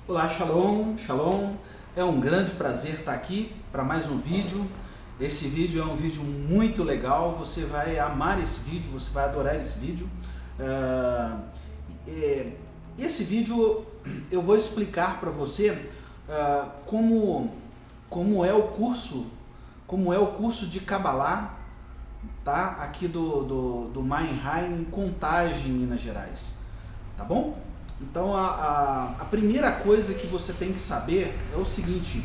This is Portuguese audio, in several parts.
Olá, Shalom, Shalom. É um grande prazer estar aqui para mais um vídeo. Esse vídeo é um vídeo muito legal, você vai amar esse vídeo, você vai adorar esse vídeo. Esse vídeo eu vou explicar para você como é o curso de Kabbalah, tá? Aqui do Mannheim, em Contagem, Minas Gerais, tá bom? Então a primeira coisa que você tem que saber é o seguinte,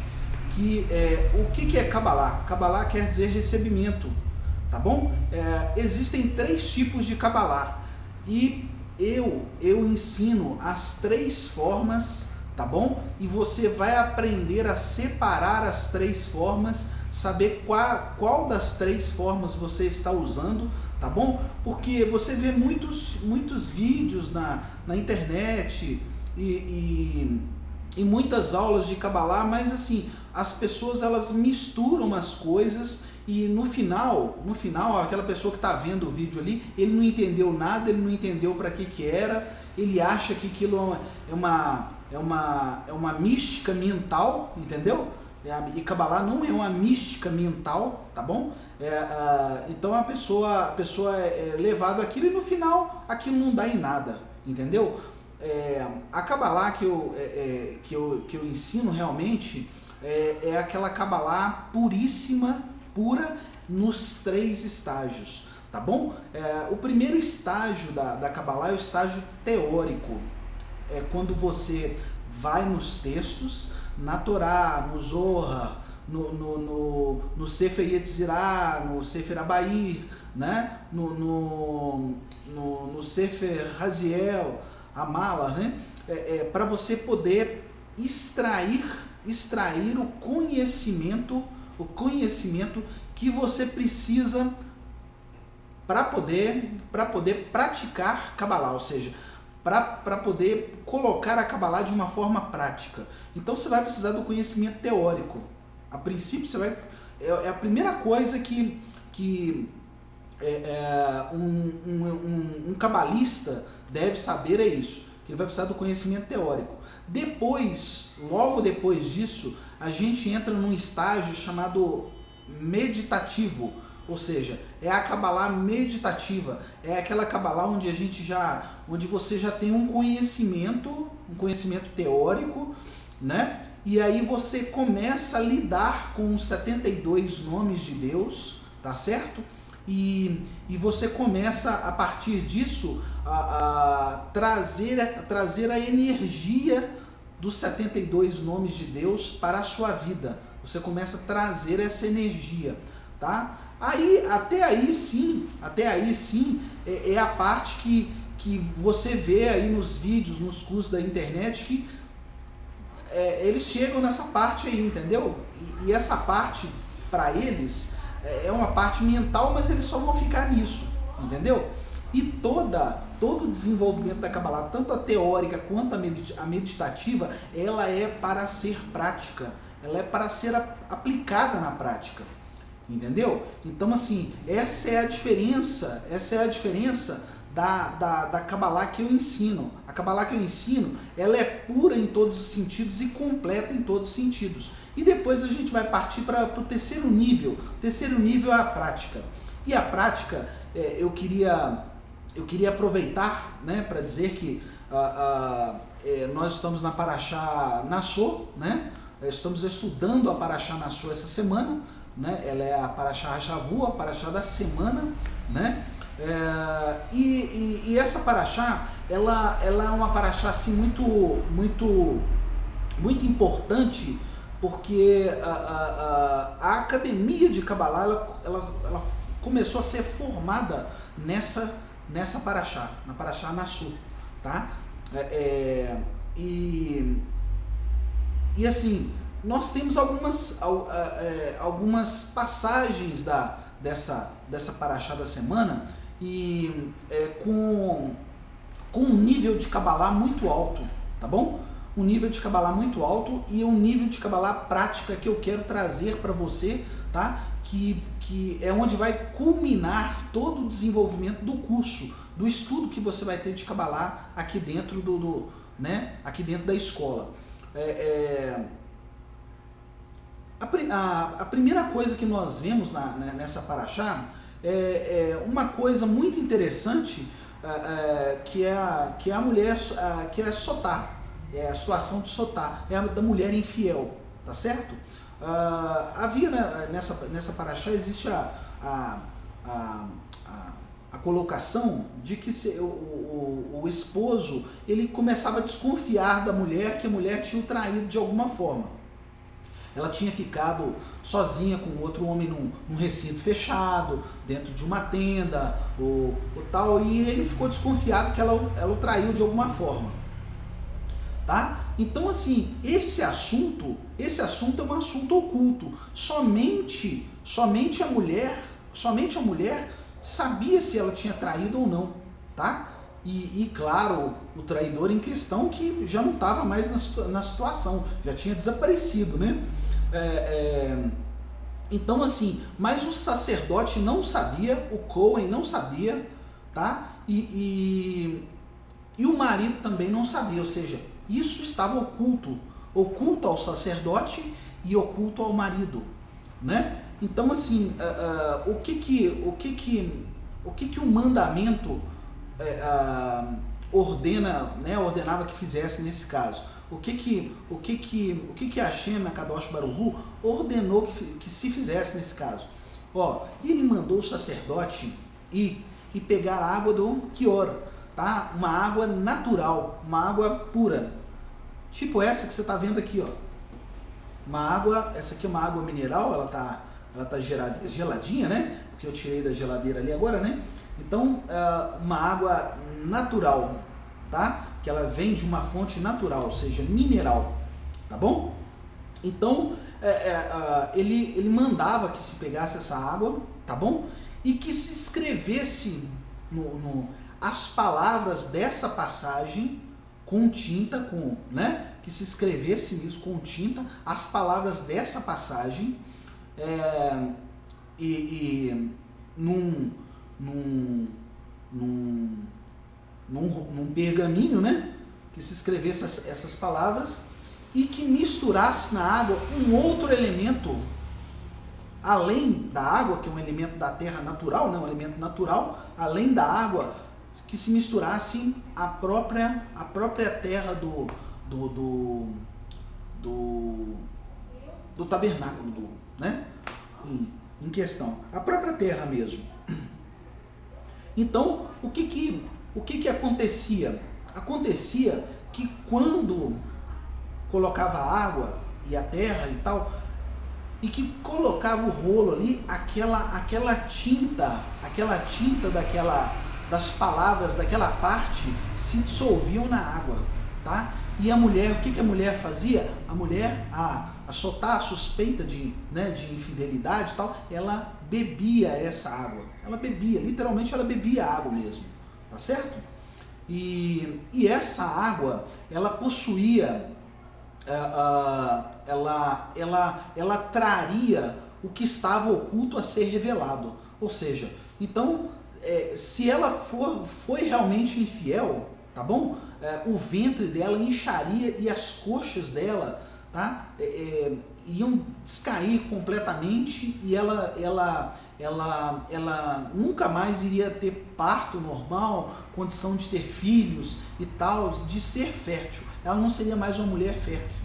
o que é Kabbalah? Kabbalah quer dizer recebimento, tá bom? Existem 3 tipos de Kabbalah e eu ensino as 3 formas, tá bom? E você vai aprender a separar as 3 formas, saber qual das 3 formas você está usando, tá bom? Porque você vê muitos vídeos na internet e muitas aulas de Kabbalah, mas assim, as pessoas elas misturam as coisas e no final aquela pessoa que está vendo o vídeo ali, ele não entendeu nada, ele não entendeu para que era, ele acha que aquilo é uma mística mental, entendeu? E Kabbalah não é uma mística mental, tá bom? Então a pessoa é levada aquilo e no final aquilo não dá em nada, entendeu? A Kabbalah que eu ensino realmente é aquela Kabbalah puríssima, pura, nos 3 estágios, tá bom? O primeiro estágio da Kabbalah é o estágio teórico, é quando você vai nos textos, na Torá, no Zohar, no Sefer Yetzirah, no Sefer Abair, né? no Sefer Raziel, Amala, né? Para você poder extrair o conhecimento que você precisa para poder praticar Kabbalah, ou seja, para poder colocar a Kabbalah de uma forma prática. Então você vai precisar do conhecimento teórico. A princípio é a primeira coisa que um cabalista deve saber, é isso, que ele vai precisar do conhecimento teórico. Logo depois disso, a gente entra num estágio chamado meditativo, ou seja, é a Kabbalah meditativa, é aquela Kabbalah onde você já tem um conhecimento teórico, né? E aí você começa a lidar com os 72 nomes de Deus, tá certo? E você começa a partir disso a trazer a energia dos 72 nomes de Deus para a sua vida. Você começa a trazer essa energia, tá? Até aí sim, é a parte que você vê aí nos vídeos, nos cursos da internet, que eles chegam nessa parte aí, entendeu? E essa parte, para eles, é uma parte mental, mas eles só vão ficar nisso, entendeu? E todo o desenvolvimento da Kabbalah, tanto a teórica quanto a meditativa, ela é para ser prática, ela é para ser aplicada na prática. Entendeu? Então, assim, essa é a diferença da Kabbalah que eu ensino. A Kabbalah que eu ensino, ela é pura em todos os sentidos e completa em todos os sentidos. E depois a gente vai partir para o terceiro nível. O terceiro nível é a prática. E a prática, eu queria aproveitar, né, para dizer que nós estamos na Parashá Nassô, né? Estamos estudando a Parashá Nassô essa semana, né? Ela é a Parashá Hashavua, a Parashá da semana, né? E essa Parashá, ela é uma Parashá assim, muito importante, porque a academia de Kabbalah ela começou a ser formada nessa Parashá, na Parashá Nassô, tá? E assim, nós temos algumas passagens dessa Parashá da semana e com um nível de Kabbalah muito alto, tá bom? Um nível de Kabbalah muito alto e um nível de Kabbalah prática que eu quero trazer para você, tá? Que é onde vai culminar todo o desenvolvimento do curso, do estudo que você vai ter de Kabbalah aqui dentro aqui dentro da escola. A primeira coisa que nós vemos nessa paraxá é uma coisa muito interessante, que é a mulher, que é Sotá, é a situação de Sotá, é a da mulher infiel, tá certo? Havia nessa paraxá, existe a colocação de que o esposo ele começava a desconfiar da mulher, que a mulher tinha o traído de alguma forma. Ela tinha ficado sozinha com outro homem num recinto fechado, dentro de uma tenda, ou tal, e ele ficou desconfiado que ela o traiu de alguma forma. Tá? Então, assim, esse assunto é um assunto oculto. Somente a mulher sabia se ela tinha traído ou não, tá? E claro, o traidor em questão que já não estava mais na situação, já tinha desaparecido, né? Então, assim, mas o sacerdote não sabia, o Cohen não sabia, tá? E o marido também não sabia, ou seja, isso estava oculto ao sacerdote e oculto ao marido, né? Então, assim, o que o mandamento ordenava que fizesse nesse caso? O que Hashem, Kadosh Baruch Hu, ordenou que se fizesse nesse caso? Ele mandou o sacerdote ir pegar a água do Quior, tá? Uma água natural, uma água pura, tipo essa que você está vendo aqui, essa aqui é uma água mineral, ela tá geladinha, né? Que eu tirei da geladeira ali agora, né? Então, uma água natural, tá? Que ela vem de uma fonte natural, ou seja, mineral, tá bom? Então, ele mandava que se pegasse essa água, tá bom? E que se escrevesse as palavras dessa passagem com tinta, né? Que se escrevesse nisso com tinta, as palavras dessa passagem, num pergaminho, né? Que se escrevesse essas palavras e que misturasse na água um outro elemento, além da água, que é um elemento da terra natural, né? Um elemento natural, além da água, que se misturasse a própria terra do tabernáculo, né? Em questão, a própria terra mesmo. Então, o que acontecia? Acontecia que quando colocava a água e a terra e tal, e que colocava o rolo ali, aquela tinta das palavras daquela parte se dissolviam na água, tá? E a mulher, o que a mulher fazia? A mulher, a Sotá, suspeita de infidelidade e tal, ela bebia essa água. Ela bebia, literalmente ela bebia a água mesmo, tá certo? E essa água, ela possuía, ela traria o que estava oculto a ser revelado. Ou seja, então, se ela foi realmente infiel, tá bom? O ventre dela incharia e as coxas dela, tá? Iam descair completamente e ela nunca mais iria ter parto normal, condição de ter filhos e tal, de ser fértil. Ela não seria mais uma mulher fértil,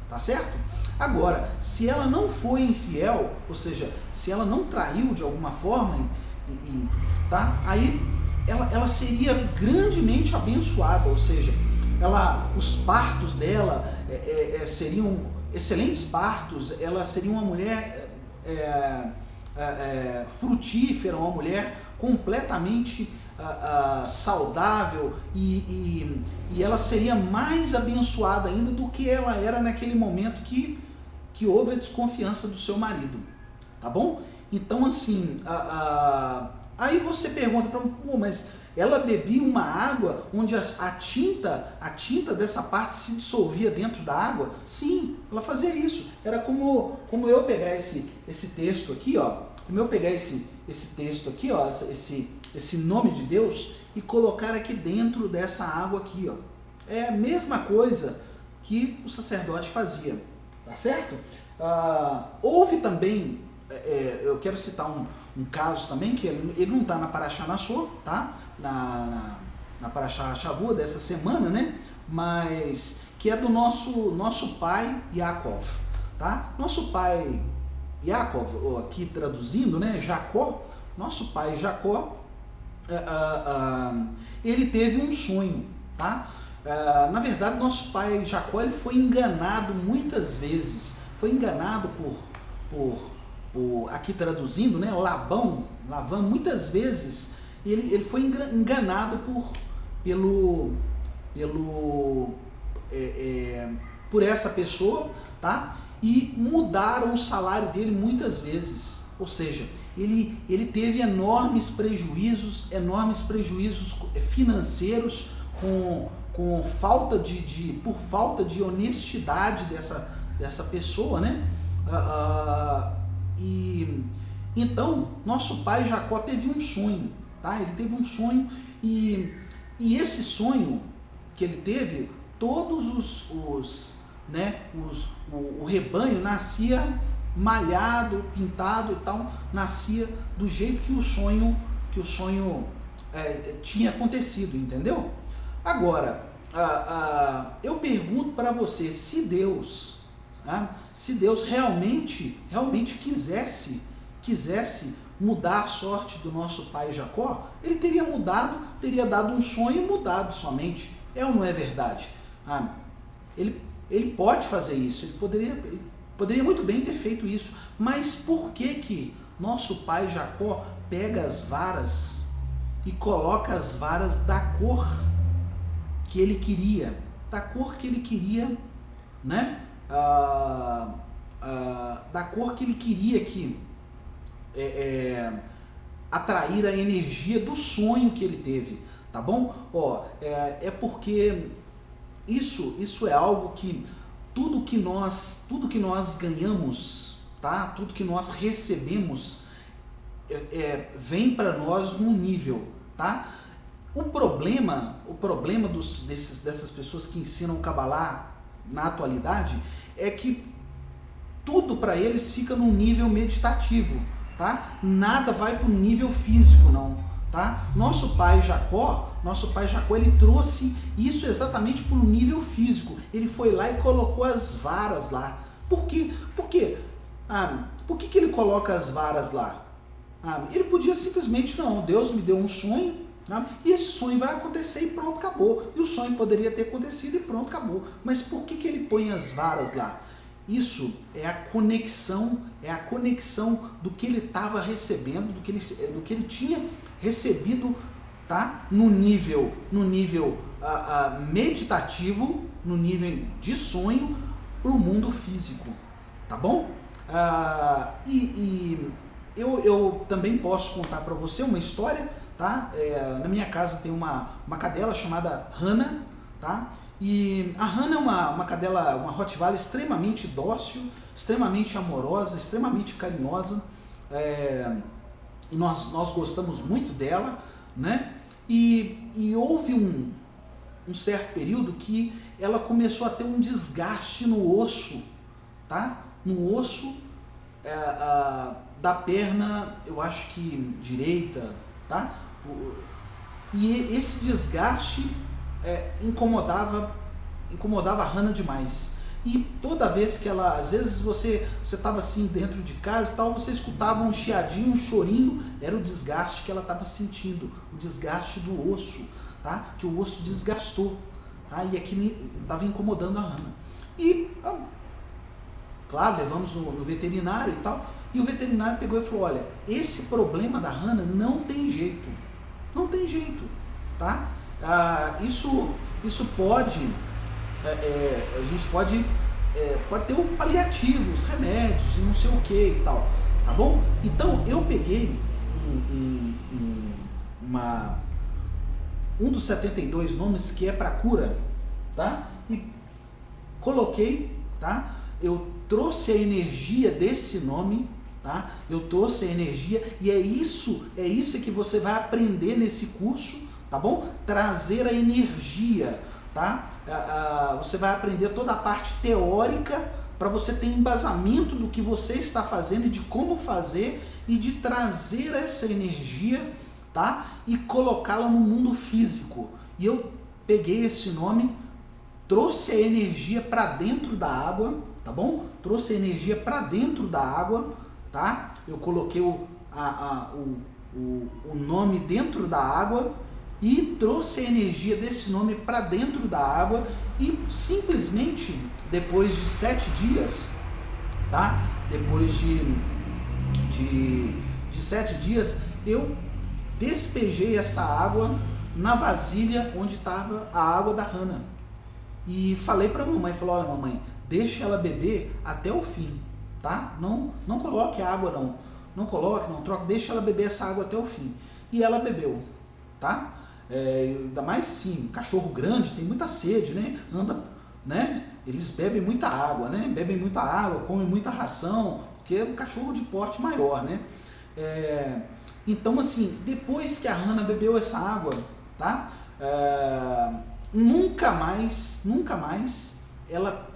tá certo? Agora, se ela não foi infiel, ou seja, se ela não traiu de alguma forma, tá? Aí ela seria grandemente abençoada, ou seja, os partos dela seriam excelentes partos, ela seria uma mulher frutífera, uma mulher completamente saudável e ela seria mais abençoada ainda do que ela era naquele momento que houve a desconfiança do seu marido, tá bom? Então, assim, aí você pergunta para mim, mas ela bebia uma água onde a tinta dessa parte se dissolvia dentro da água? Sim, ela fazia isso. Era como eu pegar esse texto aqui, como eu pegar esse texto aqui, esse nome de Deus, e colocar aqui dentro dessa água aqui, É a mesma coisa que o sacerdote fazia, tá certo? Houve também, eu quero citar um caso também, que ele não está na Parashá Nassau, tá? Na Parashá Shavua dessa semana, né? Mas que é do nosso pai Yaakov, tá? Nosso pai Yaakov, aqui traduzindo, né? Jacó, nosso pai Jacó, ele teve um sonho, tá? Na verdade, nosso pai Jacó, ele foi enganado muitas vezes, foi enganado por aqui traduzindo, né? Labão, muitas vezes ele foi enganado por essa pessoa, tá? E mudaram o salário dele muitas vezes, ou seja, ele teve enormes prejuízos financeiros por falta de honestidade dessa pessoa, né? E então nosso pai Jacó teve um sonho, tá? Ele teve um sonho e esse sonho que ele teve, todos o rebanho nascia malhado, pintado e tal, nascia do jeito que o sonho tinha acontecido, entendeu? Agora, eu pergunto para você, se Deus realmente quisesse mudar a sorte do nosso pai Jacó, ele teria dado um sonho e mudado somente. É ou não é verdade? Ele pode fazer isso, ele poderia muito bem ter feito isso, mas por que nosso pai Jacó pega as varas e coloca as varas da cor que ele queria, né? Da cor que ele queria atrair a energia do sonho que ele teve, tá bom? É porque isso é algo que tudo que nós ganhamos, tá? Tudo que nós recebemos vem para nós num nível, tá? O problema dessas pessoas que ensinam o Kabbalah na atualidade é que tudo para eles fica num nível meditativo, tá? Nada vai para o nível físico, não, tá? Nosso pai Jacó, ele trouxe isso exatamente para o nível físico. Ele foi lá e colocou as varas lá. Por quê? Por quê? Por que ele coloca as varas lá? Ele podia simplesmente, não, Deus me deu um sonho, e esse sonho vai acontecer e pronto, acabou. E o sonho poderia ter acontecido e pronto, acabou. Mas por que ele põe as varas lá? Isso é a conexão do que ele estava recebendo, do que ele tinha recebido, tá? No nível meditativo, no nível de sonho, para o mundo físico, tá bom? Eu também posso contar para você uma história, tá? Na minha casa tem uma cadela chamada Hannah, tá? E a Hannah é uma cadela, uma Rottweiler extremamente dócil, extremamente amorosa, extremamente carinhosa, e nós gostamos muito dela, né? E houve um certo período que ela começou a ter um desgaste no osso, tá? No osso da perna, eu acho que direita, tá? E esse desgaste incomodava a Hannah demais. E toda vez que ela, às vezes você estava assim dentro de casa e tal, você escutava um chiadinho, um chorinho, era o desgaste que ela estava sentindo, o desgaste do osso, tá? Que o osso desgastou, tá? E aquilo estava incomodando a Hannah. E, claro, levamos no veterinário e tal, e o veterinário pegou e falou, olha, esse problema da Hannah não tem jeito, tá? Isso pode, a gente pode ter um paliativo, os remédios, não sei o que e tal, tá bom? Então eu peguei um dos 72 nomes que é para cura, tá? E coloquei, tá? Eu trouxe a energia desse nome, tá? Eu trouxe a energia e é isso que você vai aprender nesse curso, tá bom? Trazer a energia, tá? Você vai aprender toda a parte teórica para você ter embasamento do que você está fazendo e de como fazer e de trazer essa energia, tá? E colocá-la no mundo físico. E eu peguei esse nome, trouxe a energia para dentro da água, tá bom? Trouxe a energia para dentro da água, tá? Eu coloquei o nome dentro da água e trouxe a energia desse nome para dentro da água e simplesmente depois de 7 dias, tá? Depois de 7 dias, eu despejei essa água na vasilha onde estava a água da Hannah. E falei para a mamãe, olha mamãe, deixa ela beber até o fim, tá? Não coloque água não coloque, não troque, deixa ela beber essa água até o fim. E ela bebeu, tá? Ainda mais sim, cachorro grande tem muita sede, né? Anda, né? Eles bebem muita água, né? Bebem muita água, comem muita ração, porque é um cachorro de porte maior, né? Então assim, depois que a Hannah bebeu essa água, tá? Nunca mais ela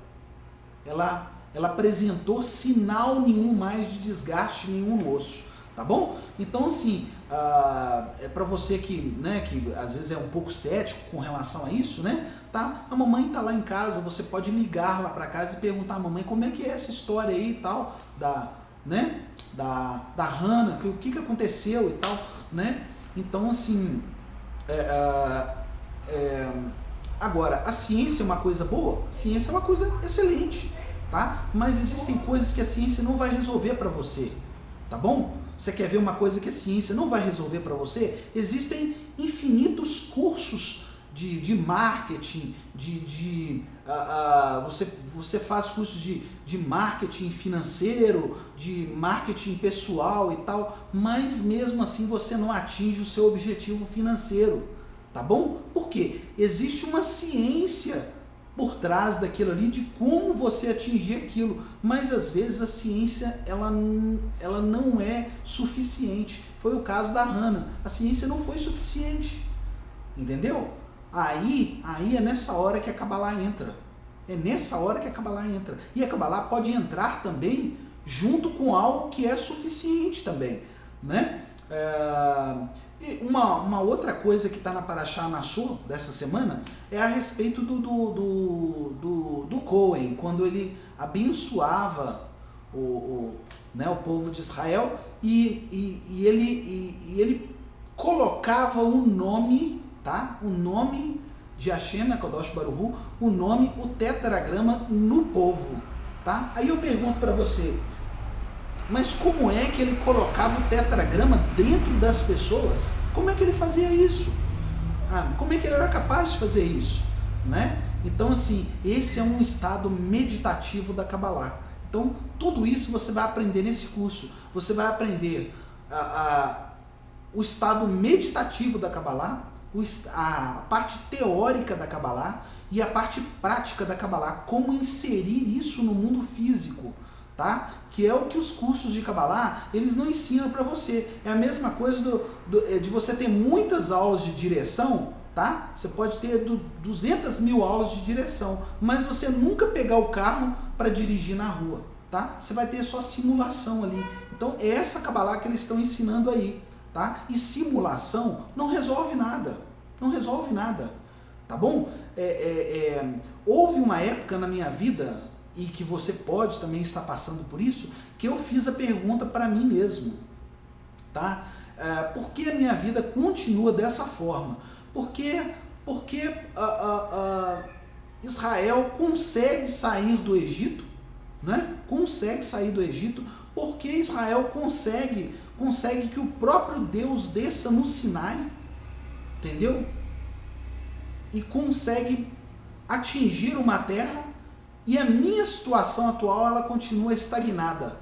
apresentou sinal nenhum mais de desgaste nenhum no osso, tá bom? Então assim, é para você que às vezes é um pouco cético com relação a isso, né? Tá? A mamãe tá lá em casa, você pode ligar lá para casa e perguntar à mamãe como é que é essa história aí e tal, da Hannah, o que aconteceu e tal, né? Então assim, agora, a ciência é uma coisa boa? A ciência é uma coisa excelente, tá? Mas existem coisas que a ciência não vai resolver para você, tá bom? Você quer ver uma coisa que a ciência não vai resolver para você? Existem infinitos cursos de marketing, você faz cursos de marketing financeiro, de marketing pessoal e tal, mas mesmo assim você não atinge o seu objetivo financeiro, tá bom? Por quê? Existe uma ciência por trás daquilo ali de como você atingir aquilo, mas às vezes a ciência ela não é suficiente. Foi o caso da Hannah, a ciência não foi suficiente, entendeu? Aí é nessa hora que a Kabbalah entra, e a Kabbalah pode entrar também junto com algo que é suficiente também, né? E uma outra coisa que está na Parashá Nassau dessa semana é a respeito do Cohen, quando ele abençoava o povo de Israel e ele colocava o nome, tá? O nome de Hashem, Kadosh Baruch Hu, o tetragrama no povo, tá? Aí eu pergunto para você, mas como é que ele colocava o tetragrama dentro das pessoas? Como é que ele fazia isso? Como é que ele era capaz de fazer isso? Né? Então, assim, esse é um estado meditativo da Kabbalah. Então, tudo isso você vai aprender nesse curso. Você vai aprender o estado meditativo da Kabbalah, a parte teórica da Kabbalah e a parte prática da Kabbalah. Como inserir isso no mundo físico, tá? Que é o que os cursos de Kabbalah, eles não ensinam para você. É a mesma coisa de você ter muitas aulas de direção, tá? Você pode ter 200 mil aulas de direção, mas você nunca pegar o carro para dirigir na rua, tá? Você vai ter só simulação ali. Então é essa Kabbalah que eles estão ensinando aí, tá? E simulação não resolve nada, tá bom? Houve uma época na minha vida, e que você pode também estar passando por isso, que eu fiz a pergunta para mim mesmo, tá? Por que a minha vida continua dessa forma? Porque Israel consegue sair do Egito, né? Consegue sair do Egito, porque Israel consegue que o próprio Deus desça no Sinai, entendeu? E consegue atingir uma terra. E a minha situação atual, ela continua estagnada.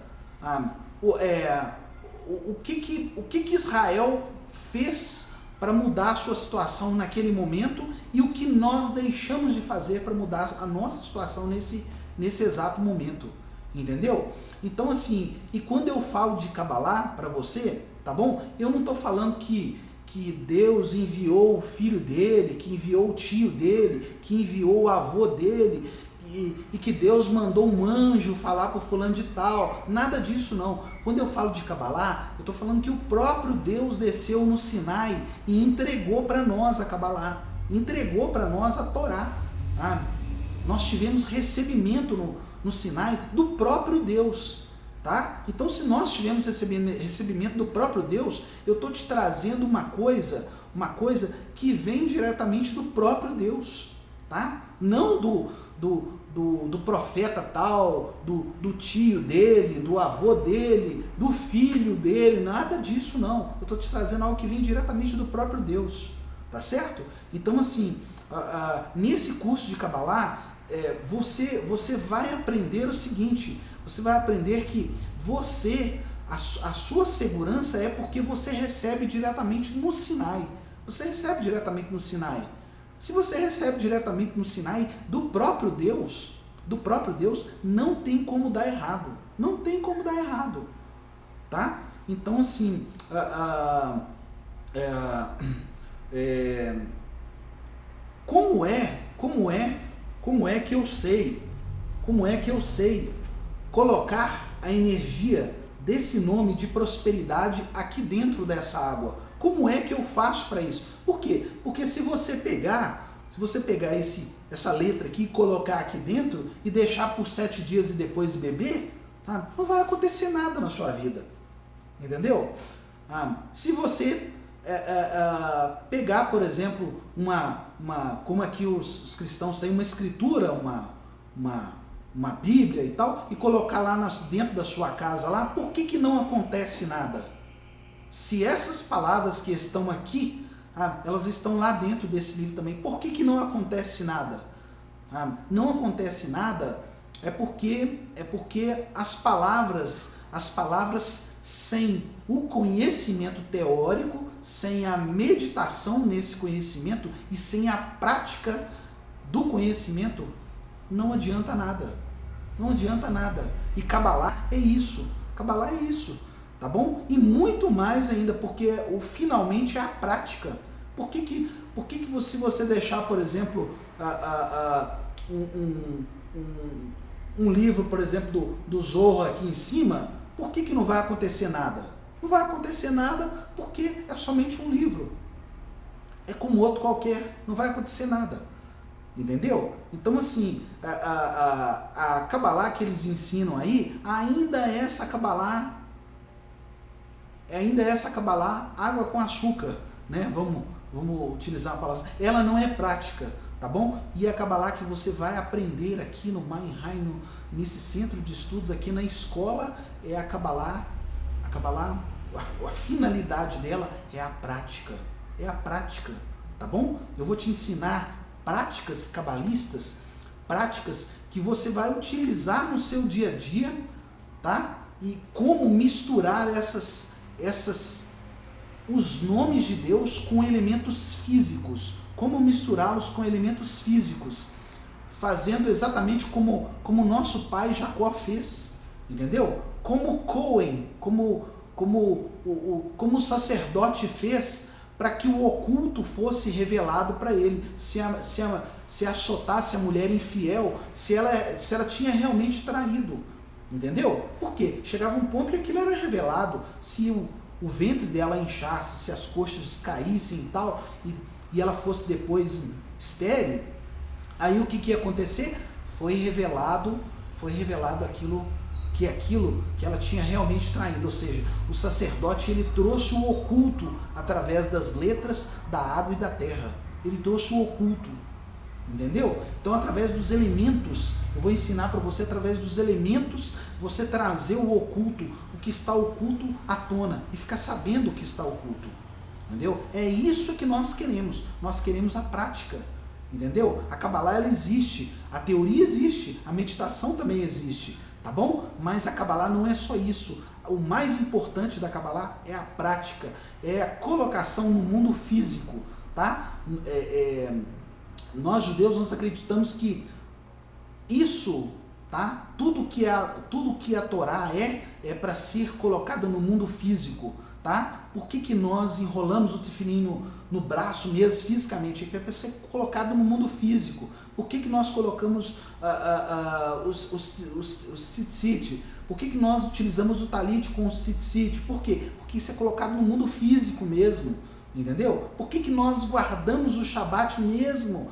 O que Israel fez para mudar a sua situação naquele momento e o que nós deixamos de fazer para mudar a nossa situação nesse exato momento, entendeu? Então assim, e quando eu falo de Kabbalah para você, tá bom? Eu não estou falando que que Deus enviou o filho dele, que enviou o tio dele, que enviou o avô dele, e que Deus mandou um anjo falar para o fulano de tal. Nada disso não. Quando eu falo de Kabbalah, eu estou falando que o próprio Deus desceu no Sinai e entregou para nós a Kabbalah, entregou para nós a Torá. Nós tivemos recebimento no Sinai do próprio Deus. Tá? Então, se nós tivemos recebimento do próprio Deus, eu estou te trazendo uma coisa que vem diretamente do próprio Deus, tá? Não do profeta tal, do tio dele, do avô dele, do filho dele, nada disso não. Eu estou te trazendo algo que vem diretamente do próprio Deus, tá certo? Então, assim, nesse curso de Kabbalah, você vai aprender o seguinte: você vai aprender que a sua segurança é porque você recebe diretamente no Sinai. Você recebe diretamente no Sinai. Se você recebe diretamente no Sinai do próprio Deus, não tem como dar errado. Não tem como dar errado. Tá? Então, assim, como é que eu sei colocar a energia desse nome de prosperidade aqui dentro dessa água? Como é que eu faço para isso? Por quê? Porque se você pegar essa letra aqui e colocar aqui dentro e deixar por 7 dias e depois beber, não vai acontecer nada na sua vida. Entendeu? Se você pegar, por exemplo, como aqui os cristãos têm uma escritura, uma Bíblia e tal, e colocar lá dentro da sua casa lá, por que não acontece nada? Se essas palavras que estão aqui, elas estão lá dentro desse livro também, por que não acontece nada? Não acontece nada é porque as palavras sem o conhecimento teórico, sem a meditação nesse conhecimento e sem a prática do conhecimento, não adianta nada. Não adianta nada. E Kabbalah é isso. Kabbalah é isso. Tá bom? E muito mais ainda, porque finalmente é a prática. Por que se você deixar, por exemplo, um livro, por exemplo, do Zohar aqui em cima, por que não vai acontecer nada? Não vai acontecer nada porque é somente um livro. É como outro qualquer. Não vai acontecer nada. Entendeu? Então, assim, a Kabbalah que eles ensinam aí, ainda é essa Kabbalah água com açúcar, né? Vamos utilizar a palavra. Ela não é prática, tá bom? E a Kabbalah que você vai aprender aqui no Mannheim, nesse centro de estudos aqui na escola, é a Kabbalah, a finalidade dela é a prática, tá bom? Eu vou te ensinar práticas cabalistas, práticas que você vai utilizar no seu dia a dia, tá? E como misturar os nomes de Deus com elementos físicos, como misturá-los com elementos físicos, fazendo exatamente como o nosso pai Jacó fez, entendeu? Como Cohen, como o sacerdote fez, para que o oculto fosse revelado para ele, se achotasse a mulher infiel, se ela tinha realmente traído, entendeu? Por quê? Chegava um ponto que aquilo era revelado, se o ventre dela inchasse, se as coxas caíssem e tal, e ela fosse depois estéril, aí o que ia acontecer? Foi revelado aquilo que ela tinha realmente traído, ou seja, o sacerdote ele trouxe o oculto através das letras da água e da terra, ele trouxe o oculto, entendeu? Então, através dos elementos, eu vou ensinar para você, através dos elementos, você trazer o oculto, o que está oculto à tona, e ficar sabendo o que está oculto, entendeu? É isso que nós queremos a prática, entendeu? A Kabbalah ela existe, a teoria existe, a meditação também existe, tá bom? Mas a Kabbalah não é só isso. O mais importante da Kabbalah é a prática, é a colocação no mundo físico, tá? Nós judeus, nós acreditamos que isso, tá? Tudo que a Torá é para ser colocado no mundo físico, tá? tá? Por que nós enrolamos o tefilim no braço mesmo, fisicamente? É para ser colocado no mundo físico. Por que nós colocamos os tzitzit? Por que nós utilizamos o talit com o tzitzit? Por quê? Porque isso é colocado no mundo físico mesmo, entendeu? Por que nós guardamos o Shabat mesmo?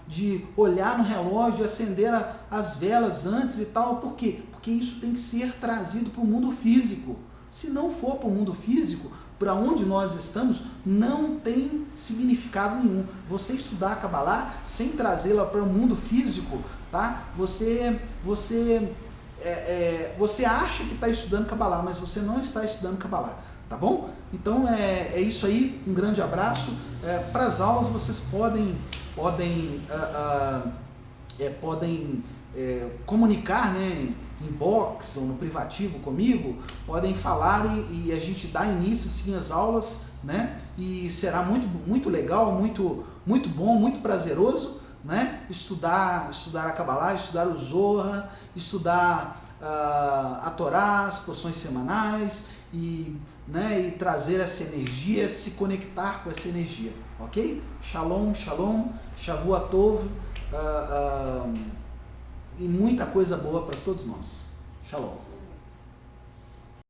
De olhar no relógio, de acender as velas antes e tal? Por quê? Porque isso tem que ser trazido para o mundo físico. Se não for para o mundo físico, para onde nós estamos, não tem significado nenhum. Você estudar a Kabbalah sem trazê-la para o mundo físico, tá? Você acha que está estudando Kabbalah, mas você não está estudando Kabbalah, tá bom? Então é isso aí, um grande abraço. Para as aulas vocês podem comunicar, né, inbox ou no privativo comigo, podem falar e a gente dá início sim às aulas, né? E será muito legal, muito bom, muito prazeroso, né? Estudar a Kabbalah, estudar o Zohar, estudar a Torá, as porções semanais e trazer essa energia, se conectar com essa energia, ok? Shalom, shalom, Shavua Tov, e muita coisa boa para todos nós. Shalom.